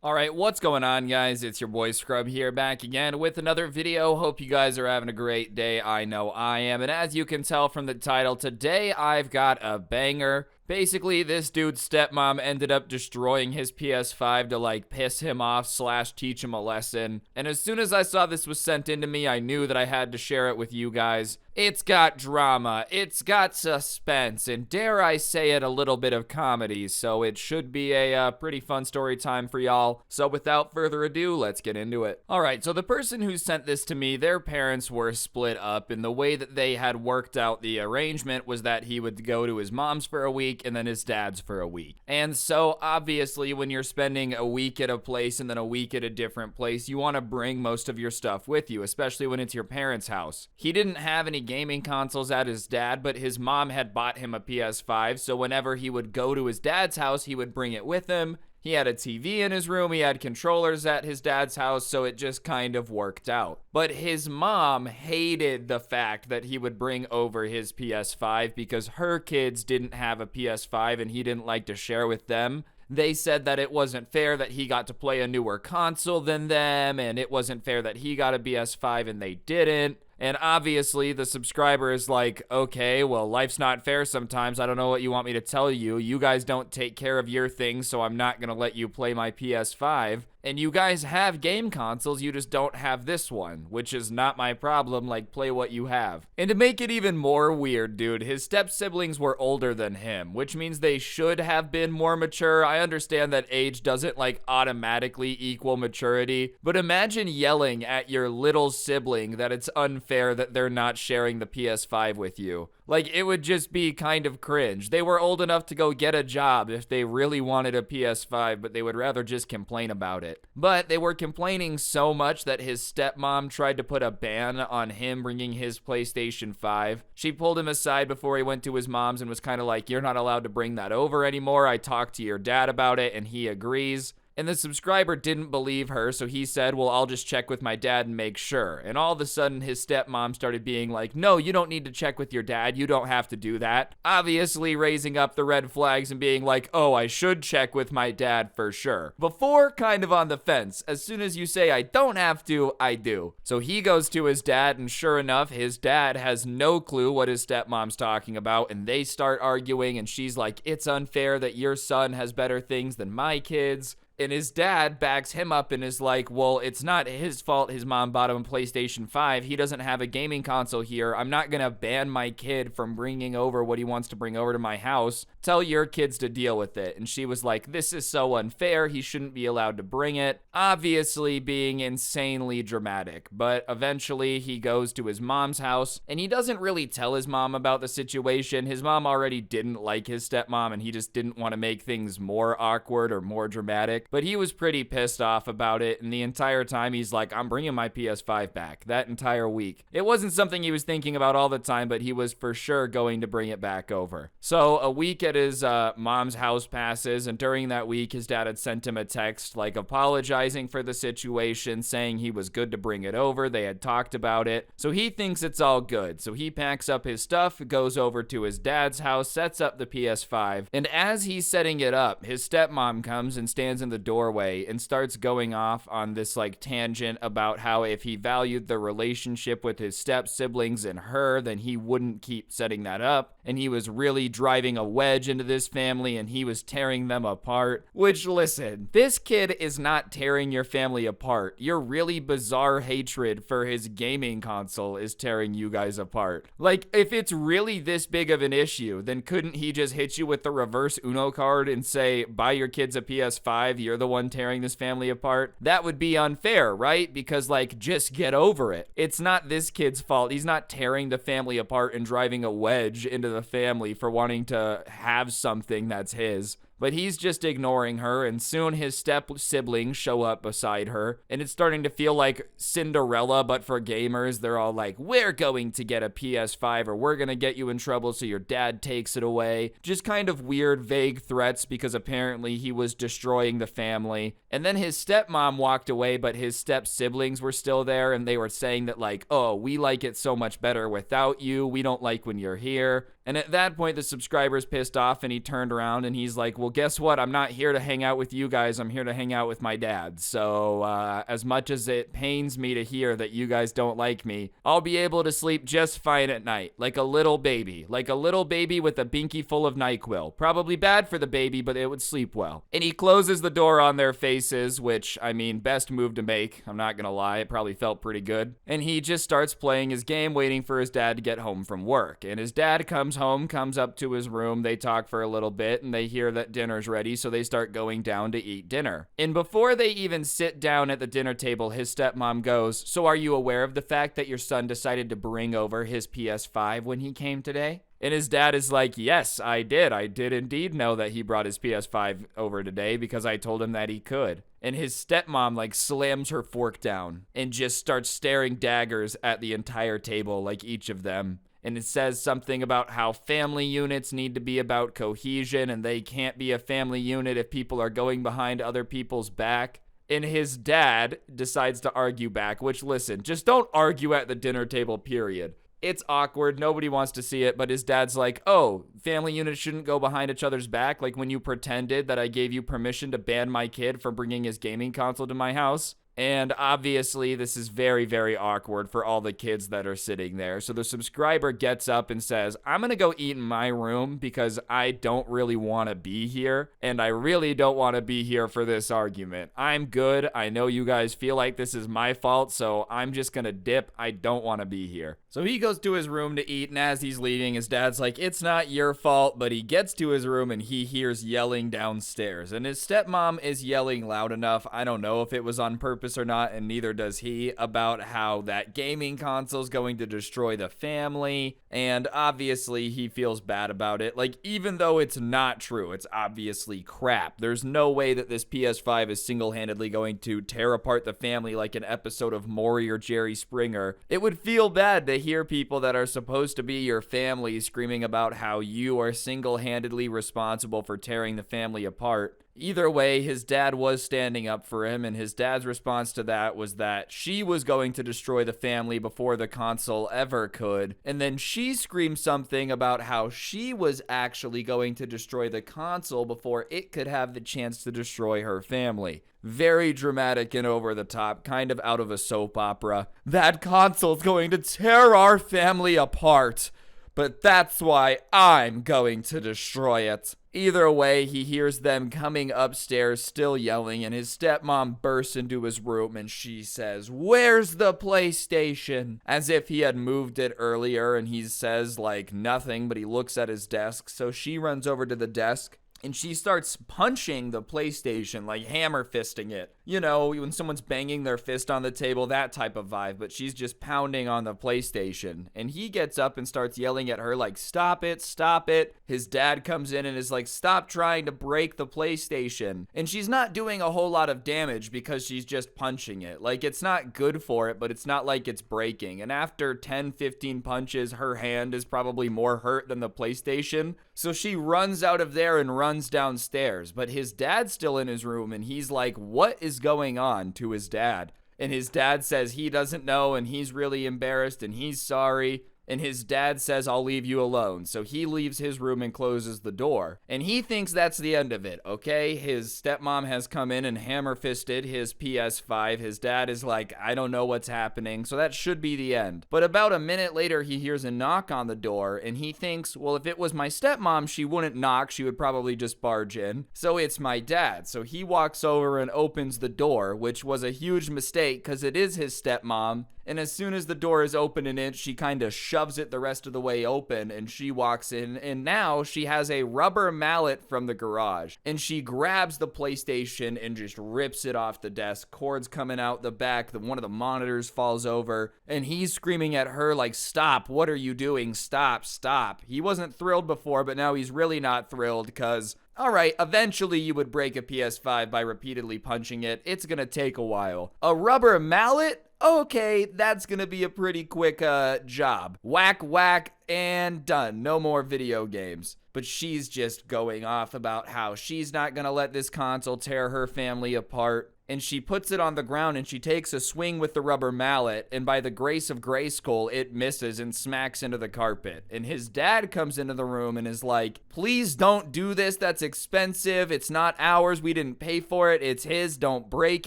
Alright, what's going on, guys? It's your boy Scrub here, back again with another video. Hope you guys are having a great day. I know I am. And as you can tell from the title, today I've got a banger. Basically, this dude's stepmom ended up destroying his PS5 to like piss him off / teach him a lesson. And as soon as I saw this was sent into me, I knew that I had to share it with you guys. It's got drama, it's got suspense, and dare I say it, a little bit of comedy, so it should be a pretty fun story time for y'all. So without further ado, let's get into it. Alright, so the person who sent this to me, their parents were split up, and the way that they had worked out the arrangement was that he would go to his mom's for a week and then his dad's for a week. And so obviously when you're spending a week at a place and then a week at a different place, you want to bring most of your stuff with you, especially when it's your parents' house. He didn't have any gaming consoles at his dad, but his mom had bought him a PS5, so whenever he would go to his dad's house, he would bring it with him. He had a TV in his room, he had controllers at his dad's house, so it just kind of worked out. But his mom hated the fact that he would bring over his PS5 because her kids didn't have a PS5 and he didn't like to share with them. They said that it wasn't fair that he got to play a newer console than them, and it wasn't fair that he got a PS5 and they didn't. And obviously, the subscriber is like, okay, well, life's not fair sometimes. I don't know what you want me to tell you. You guys don't take care of your things, so I'm not going to let you play my PS5. And you guys have game consoles, you just don't have this one, which is not my problem, like, play what you have. And to make it even more weird, dude, his step-siblings were older than him, which means they should have been more mature. I understand that age doesn't, like, automatically equal maturity, but imagine yelling at your little sibling that it's unfair that they're not sharing the PS5 with you. Like, it would just be kind of cringe. They were old enough to go get a job if they really wanted a PS5, but they would rather just complain about it. But they were complaining so much that his stepmom tried to put a ban on him bringing his PlayStation 5. She pulled him aside before he went to his mom's and was kind of like, "You're not allowed to bring that over anymore. I talked to your dad about it and he agrees." And the subscriber didn't believe her, so he said, well, I'll just check with my dad and make sure. And all of a sudden, his stepmom started being like, no, you don't need to check with your dad. You don't have to do that. Obviously raising up the red flags and being like, oh, I should check with my dad for sure. Before, kind of on the fence. As soon as you say I don't have to, I do. So he goes to his dad, and sure enough, his dad has no clue what his stepmom's talking about, and they start arguing, and she's like, it's unfair that your son has better things than my kids. And his dad backs him up and is like, well, it's not his fault his mom bought him a PlayStation 5. He doesn't have a gaming console here. I'm not going to ban my kid from bringing over what he wants to bring over to my house. Tell your kids to deal with it. And she was like, this is so unfair. He shouldn't be allowed to bring it. Obviously being insanely dramatic. But eventually he goes to his mom's house and he doesn't really tell his mom about the situation. His mom already didn't like his stepmom and he just didn't want to make things more awkward or more dramatic. But he was pretty pissed off about it, and the entire time he's like, I'm bringing my PS5 back, that entire week. It wasn't something he was thinking about all the time, but he was for sure going to bring it back over. So a week at his mom's house passes, and during that week, his dad had sent him a text, like, apologizing for the situation, saying he was good to bring it over, they had talked about it. So he thinks it's all good. So he packs up his stuff, goes over to his dad's house, sets up the PS5, and as he's setting it up, his stepmom comes and stands in the doorway and starts going off on this like tangent about how if he valued the relationship with his step siblings and her, then he wouldn't keep setting that up, and he was really driving a wedge into this family and he was tearing them apart. Which, listen, this kid is not tearing your family apart. Your really bizarre hatred for his gaming console is tearing you guys apart. Like, if it's really this big of an issue, then couldn't he just hit you with the reverse Uno card and say, buy your kids a PS5, you're the one tearing this family apart? That would be unfair, right? Because, like, just get over it. It's not this kid's fault. He's not tearing the family apart and driving a wedge into the family for wanting to have something that's his. But he's just ignoring her, and soon his step-siblings show up beside her, and it's starting to feel like Cinderella, but for gamers. They're all like, we're going to get a PS5, or we're gonna get you in trouble so your dad takes it away. Just kind of weird, vague threats, because apparently he was destroying the family. And then his stepmom walked away, but his step-siblings were still there, and they were saying that, like, oh, we like it so much better without you, we don't like when you're here. And at that point, the subscriber's pissed off and he turned around and he's like, well, guess what? I'm not here to hang out with you guys. I'm here to hang out with my dad. So as much as it pains me to hear that you guys don't like me, I'll be able to sleep just fine at night, like a little baby with a binky full of NyQuil. Probably bad for the baby, but it would sleep well. And he closes the door on their faces, which, I mean, best move to make. I'm not gonna lie, it probably felt pretty good. And he just starts playing his game, waiting for his dad to get home from work. And his dad comes home, comes up to his room, they talk for a little bit, and they hear that dinner's ready, so they start going down to eat dinner. And before they even sit down at the dinner table, his stepmom goes, so are you aware of the fact that your son decided to bring over his PS5 when he came today? And his dad is like, yes, I did. I did indeed know that he brought his PS5 over today because I told him that he could. And his stepmom like slams her fork down and just starts staring daggers at the entire table, like each of them. And it says something about how family units need to be about cohesion and they can't be a family unit if people are going behind other people's back. And his dad decides to argue back, which, listen, just don't argue at the dinner table, period. It's awkward. Nobody wants to see it, but his dad's like, oh, family units shouldn't go behind each other's back, like when you pretended that I gave you permission to ban my kid from bringing his gaming console to my house. And obviously, this is very, very awkward for all the kids that are sitting there. So the subscriber gets up and says, I'm going to go eat in my room because I don't really want to be here. And I really don't want to be here for this argument. I'm good. I know you guys feel like this is my fault, so I'm just going to dip. I don't want to be here. So he goes to his room to eat, and as he's leaving, his dad's like, it's not your fault, but he gets to his room and he hears yelling downstairs. And his stepmom is yelling loud enough, I don't know if it was on purpose or not, and neither does he, about how that gaming console is going to destroy the family. And obviously he feels bad about it. Like, even though it's not true, it's obviously crap. There's no way that this PS5 is single-handedly going to tear apart the family like an episode of Maury or Jerry Springer. It would feel bad to hear people that are supposed to be your family screaming about how you are single-handedly responsible for tearing the family apart. Either way, his dad was standing up for him, and his dad's response to that was that she was going to destroy the family before the console ever could. And then she screamed something about how she was actually going to destroy the console before it could have the chance to destroy her family. Very dramatic and over the top, kind of out of a soap opera. That console's going to tear our family apart, but that's why I'm going to destroy it. Either way, he hears them coming upstairs still yelling, and his stepmom bursts into his room and she says, where's the PlayStation? As if he had moved it earlier, and he says like nothing, but he looks at his desk. So she runs over to the desk and she starts punching the PlayStation, like hammer fisting it. You know, when someone's banging their fist on the table, that type of vibe, but she's just pounding on the PlayStation. And he gets up and starts yelling at her like, stop it, stop it. His dad comes in and is like, stop trying to break the PlayStation. And she's not doing a whole lot of damage because she's just punching it. Like, it's not good for it, but it's not like it's breaking. And after 10, 15 punches, her hand is probably more hurt than the PlayStation. So she runs out of there and runs downstairs, but his dad's still in his room and he's like, what is going on, to his dad? And his dad says he doesn't know and he's really embarrassed and he's sorry. And his dad says, I'll leave you alone. So he leaves his room and closes the door. And he thinks that's the end of it, okay? His stepmom has come in and hammer-fisted his PS5. His dad is like, I don't know what's happening. So that should be the end. But about a minute later, he hears a knock on the door. And he thinks, well, if it was my stepmom, she wouldn't knock. She would probably just barge in. So it's my dad. So he walks over and opens the door, which was a huge mistake because it is his stepmom. And as soon as the door is open an inch, she kind of shoves it the rest of the way open and she walks in. And now she has a rubber mallet from the garage. And she grabs the PlayStation and just rips it off the desk. Cords coming out the back. One of the monitors falls over. And he's screaming at her like, stop, what are you doing? Stop, stop. He wasn't thrilled before, but now he's really not thrilled because, all right, eventually you would break a PS5 by repeatedly punching it. It's gonna take a while. A rubber mallet? Okay, that's gonna be a pretty quick job. Whack, whack, and done. No more video games. But she's just going off about how she's not gonna let this console tear her family apart. and she puts it on the ground and she takes a swing with the rubber mallet, and by the grace of Grayskull, it misses and smacks into the carpet. And his dad comes into the room and is like, please don't do this, that's expensive, it's not ours, we didn't pay for it, it's his, don't break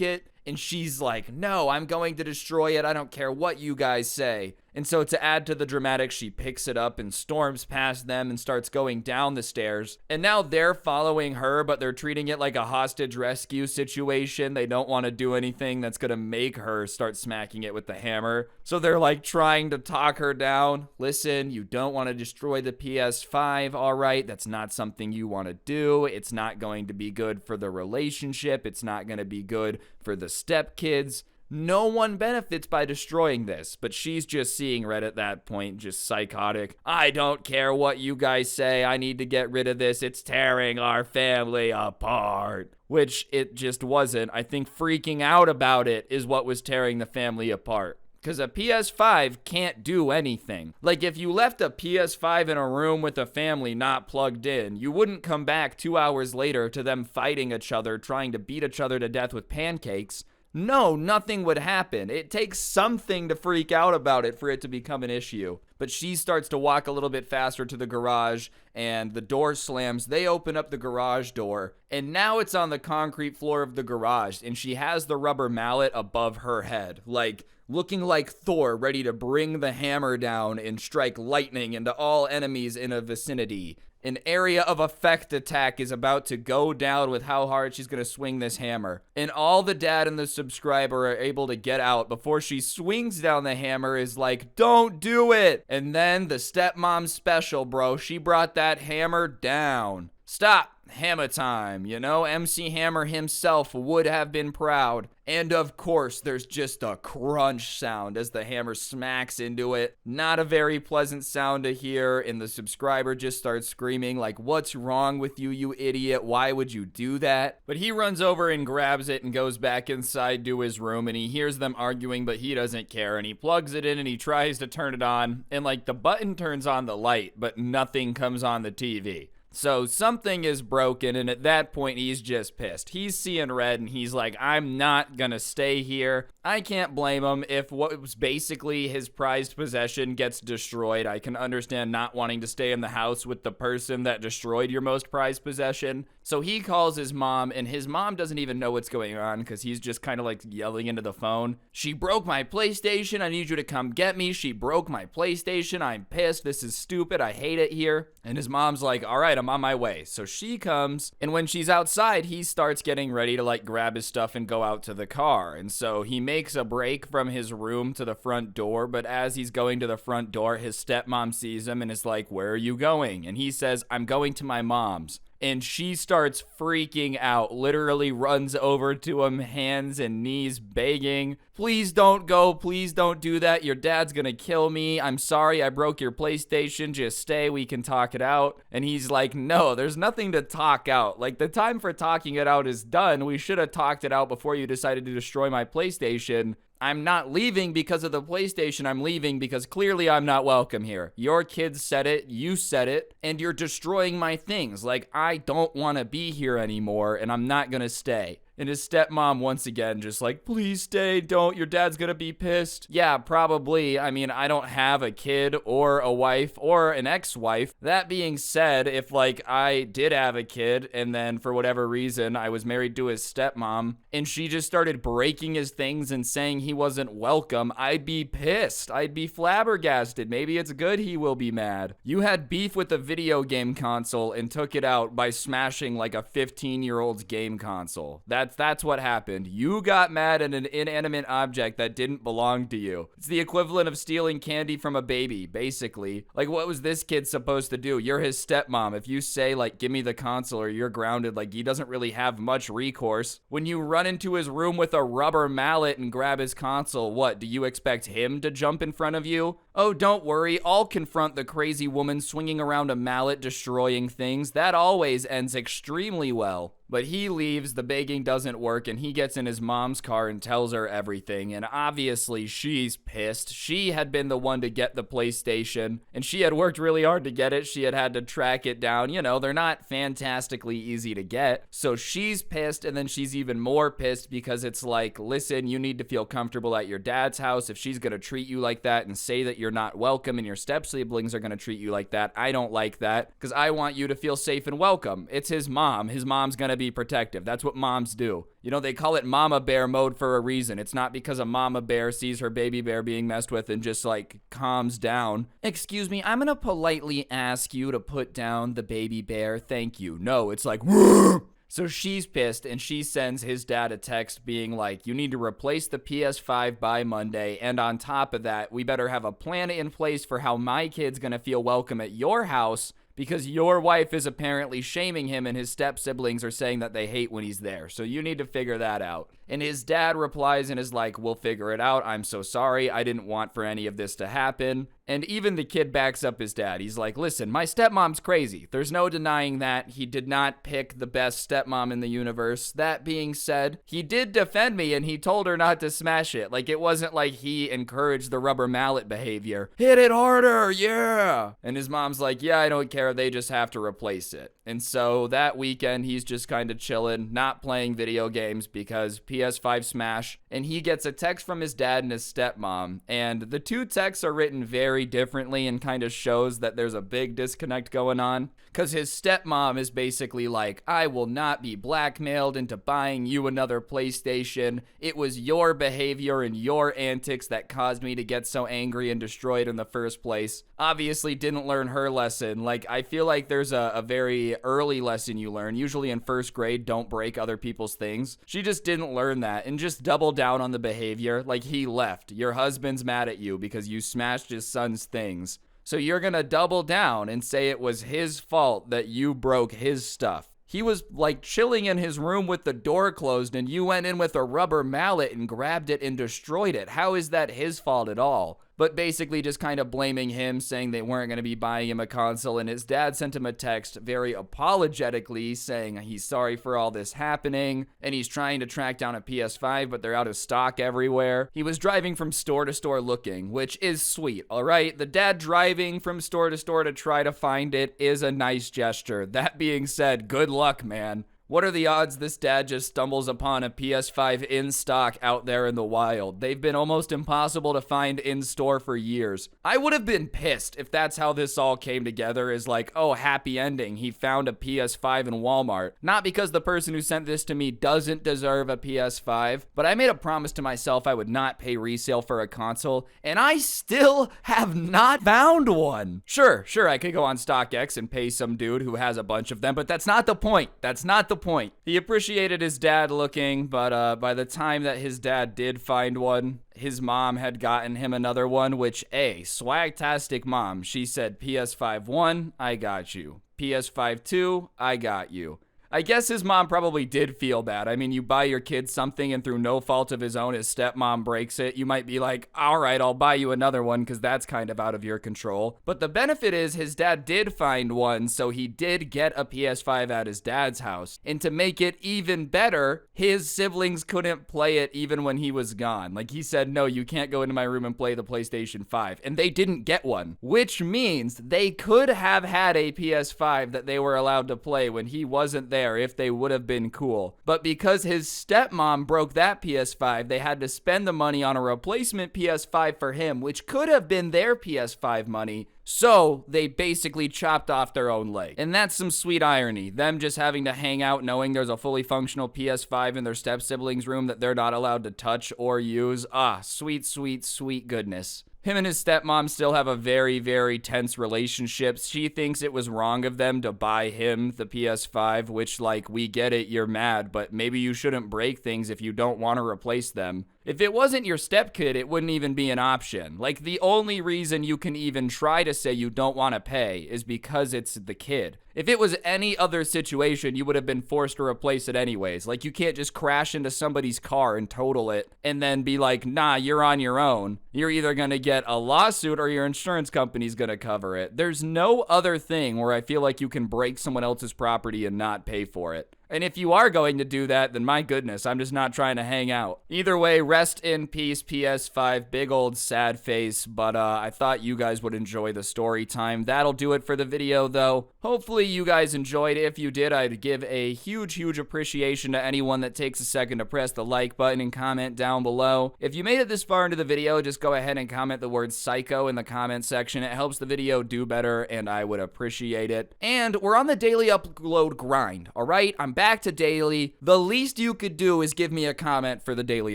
it. And she's like, no, I'm going to destroy it, I don't care what you guys say. And so to add to the dramatics, she picks it up and storms past them and starts going down the stairs. And now they're following her, but they're treating it like a hostage rescue situation. They don't want to do anything that's going to make her start smacking it with the hammer. So they're like trying to talk her down. Listen, you don't want to destroy the PS5, all right? That's not something you want to do. It's not going to be good for the relationship. It's not going to be good for the stepkids. No one benefits by destroying this, but she's just seeing red at that point, just psychotic. I don't care what you guys say, I need to get rid of this, it's tearing our family apart. Which it just wasn't. I think freaking out about it is what was tearing the family apart. Because a PS5 can't do anything. Like, if you left a PS5 in a room with a family not plugged in, you wouldn't come back 2 hours later to them fighting each other, trying to beat each other to death with pancakes. No, nothing would happen. It takes something to freak out about it for it to become an issue. But she starts to walk a little bit faster to the garage, and the door slams. They open up the garage door, and now it's on the concrete floor of the garage, and she has the rubber mallet above her head, like looking like Thor, ready to bring the hammer down and strike lightning into all enemies in a vicinity. An area of effect attack is about to go down with how hard she's going to swing this hammer. And all the dad and the subscriber are able to get out before she swings down the hammer is like, don't do it. And then the stepmom special, bro. She brought that hammer down. Stop. Hammer time, you know? MC Hammer himself would have been proud. And of course, there's just a crunch sound as the hammer smacks into it. Not a very pleasant sound to hear, and the subscriber just starts screaming like, what's wrong with you, you idiot? Why would you do that? But he runs over and grabs it and goes back inside to his room, and he hears them arguing, but he doesn't care, and he plugs it in and he tries to turn it on, and like the button turns on the light, but nothing comes on the TV. So something is broken, and at that point, he's just pissed. He's seeing red, and he's like, I'm not gonna stay here. I can't blame him if what was basically his prized possession gets destroyed. I can understand not wanting to stay in the house with the person that destroyed your most prized possession. So he calls his mom, and his mom doesn't even know what's going on because he's just kind of like yelling into the phone. She broke my PlayStation. I need you to come get me. She broke my PlayStation. I'm pissed. This is stupid. I hate it here. And his mom's like, all right, I'm on my way. So she comes, and when she's outside, he starts getting ready to like grab his stuff and go out to the car. And so he makes a break from his room to the front door, but as he's going to the front door, his stepmom sees him and is like, where are you going? And he says, I'm going to my mom's. And she starts freaking out, literally runs over to him, hands and knees begging, please don't go, please don't do that, your dad's gonna kill me, I'm sorry I broke your PlayStation, just stay, we can talk it out. And he's like, no, there's nothing to talk out, like the time for talking it out is done, we should have talked it out before you decided to destroy my PlayStation. I'm not leaving because of the PlayStation, I'm leaving because clearly I'm not welcome here. Your kids said it, you said it, and you're destroying my things. Like, I don't want to be here anymore, and I'm not gonna stay. And his stepmom, once again, just like, please stay, don't, your dad's gonna be pissed. Yeah, probably. I mean, I don't have a kid or a wife or an ex-wife. That being said, if like I did have a kid and then for whatever reason I was married to his stepmom and she just started breaking his things and saying he wasn't welcome, I'd be pissed. I'd be flabbergasted. Maybe it's good he will be mad. You had beef with a video game console and took it out by smashing like a 15-year-old's game console. That's what happened. You got mad at an inanimate object that didn't belong to you. It's the equivalent of stealing candy from a baby, basically. Like, what was this kid supposed to do? You're his stepmom. If you say, like, give me the console or you're grounded, like, he doesn't really have much recourse. When you run into his room with a rubber mallet and grab his console, what, do you expect him to jump in front of you? "Oh, don't worry, I'll confront the crazy woman swinging around a mallet destroying things. That always ends extremely well." But he leaves, the begging doesn't work, and he gets in his mom's car and tells her everything, and obviously she's pissed. She had been the one to get the PlayStation, and she had worked really hard to get it. She had to track it down. You know, they're not fantastically easy to get, so she's pissed, and then she's even more pissed because it's like, listen, you need to feel comfortable at your dad's house. If she's gonna treat you like that and say that you're not welcome and your step-siblings are gonna treat you like that, I don't like that, because I want you to feel safe and welcome. It's his mom. His mom's gonna be protective. That's what moms do. You know, they call it mama bear mode for a reason. It's not because a mama bear sees her baby bear being messed with and just like calms down. "Excuse me, I'm gonna politely ask you to put down the baby bear. Thank you." No, it's like, "Whoa!" So she's pissed, and she sends his dad a text being like, "You need to replace the PS5 by Monday, and on top of that, we better have a plan in place for how my kid's gonna feel welcome at your house, because your wife is apparently shaming him and his step-siblings are saying that they hate when he's there. So you need to figure that out." And his dad replies and is like, "We'll figure it out. I'm so sorry. I didn't want for any of this to happen." And even the kid backs up his dad. He's like, "Listen, my stepmom's crazy. There's no denying that. He did not pick the best stepmom in the universe. That being said, he did defend me and he told her not to smash it. Like, it wasn't like he encouraged the rubber mallet behavior. Hit it harder, yeah." And his mom's like, "Yeah, I don't care. They just have to replace it." And so that weekend, he's just kind of chilling, not playing video games because PS5 smash. And he gets a text from his dad and his stepmom. And the two texts are written very differently and kind of shows that there's a big disconnect going on. Because his stepmom is basically like, "I will not be blackmailed into buying you another PlayStation. It was your behavior and your antics that caused me to get so angry and destroyed in the first place." Obviously didn't learn her lesson. Like, I feel like there's a very early lesson you learn, usually in first grade, don't break other people's things. She just didn't learn that and just doubled down on the behavior. Like, he left. Your husband's mad at you because you smashed his son's things. So you're gonna double down and say it was his fault that you broke his stuff. He was like chilling in his room with the door closed and you went in with a rubber mallet and grabbed it and destroyed it. How is that his fault at all? But basically just kind of blaming him, saying they weren't going to be buying him a console, and his dad sent him a text very apologetically saying he's sorry for all this happening, and he's trying to track down a PS5, but they're out of stock everywhere. He was driving from store to store looking, which is sweet, alright? The dad driving from store to store to try to find it is a nice gesture. That being said, good luck, man. What are the odds this dad just stumbles upon a PS5 in stock out there in the wild? They've been almost impossible to find in store for years. I would have been pissed if that's how this all came together, is like, oh, happy ending. He found a PS5 in Walmart. Not because the person who sent this to me doesn't deserve a PS5, but I made a promise to myself I would not pay resale for a console, and I still have not found one. Sure, I could go on StockX and pay some dude who has a bunch of them, but that's not the point. That's not the point. He appreciated his dad looking, but by the time that his dad did find one, his mom had gotten him another one, which, swagtastic mom. She said, PS5 1, I got you. PS5 2, I got you. I guess his mom probably did feel bad. I mean, you buy your kid something and through no fault of his own, his stepmom breaks it. You might be like, all right, I'll buy you another one because that's kind of out of your control. But the benefit is his dad did find one, so he did get a PS5 at his dad's house. And to make it even better, his siblings couldn't play it even when he was gone. Like, he said, no, you can't go into my room and play the PlayStation 5. And they didn't get one, which means they could have had a PS5 that they were allowed to play when he wasn't there if they would have been cool. But because his stepmom broke that PS5, they had to spend the money on a replacement PS5 for him, which could have been their PS5 money. So they basically chopped off their own leg. And that's some sweet irony. Them just having to hang out knowing there's a fully functional PS5 in their step-siblings' room that they're not allowed to touch or use. Sweet, sweet, sweet goodness. Him and his stepmom still have a very, very tense relationship. She thinks it was wrong of them to buy him the PS5, which, like, we get it, you're mad, but maybe you shouldn't break things if you don't want to replace them. If it wasn't your stepkid, it wouldn't even be an option. Like, the only reason you can even try to say you don't want to pay is because it's the kid. If it was any other situation, you would have been forced to replace it anyways. Like, you can't just crash into somebody's car and total it and then be like, nah, you're on your own. You're either going to get a lawsuit or your insurance company's going to cover it. There's no other thing where I feel like you can break someone else's property and not pay for it. And if you are going to do that, then my goodness, I'm just not trying to hang out. Either way, rest in peace, PS5. Big old sad face, but I thought you guys would enjoy the story time. That'll do it for the video, though. Hopefully you guys enjoyed. If you did, I'd give a huge, huge appreciation to anyone that takes a second to press the like button and comment down below. If you made it this far into the video, just go ahead and comment the word psycho in the comment section. It helps the video do better, and I would appreciate it. And we're on the daily upload grind, all right? I'm back to daily. The least you could do is give me a comment for the daily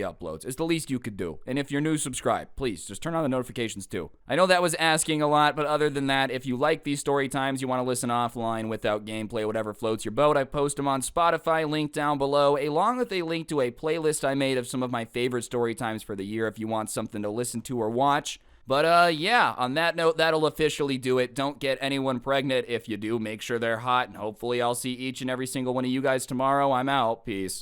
uploads. It's the least you could do. And if you're new, subscribe. Please, just turn on the notifications too. I know that was asking a lot, but other than that, if you like these story times, you want to listen offline without gameplay, whatever floats your boat, I post them on Spotify, link down below, along with a link to a playlist I made of some of my favorite story times for the year if you want something to listen to or watch. But, yeah, on that note, that'll officially do it. Don't get anyone pregnant. If you do, make sure they're hot, and hopefully I'll see each and every single one of you guys tomorrow. I'm out. Peace.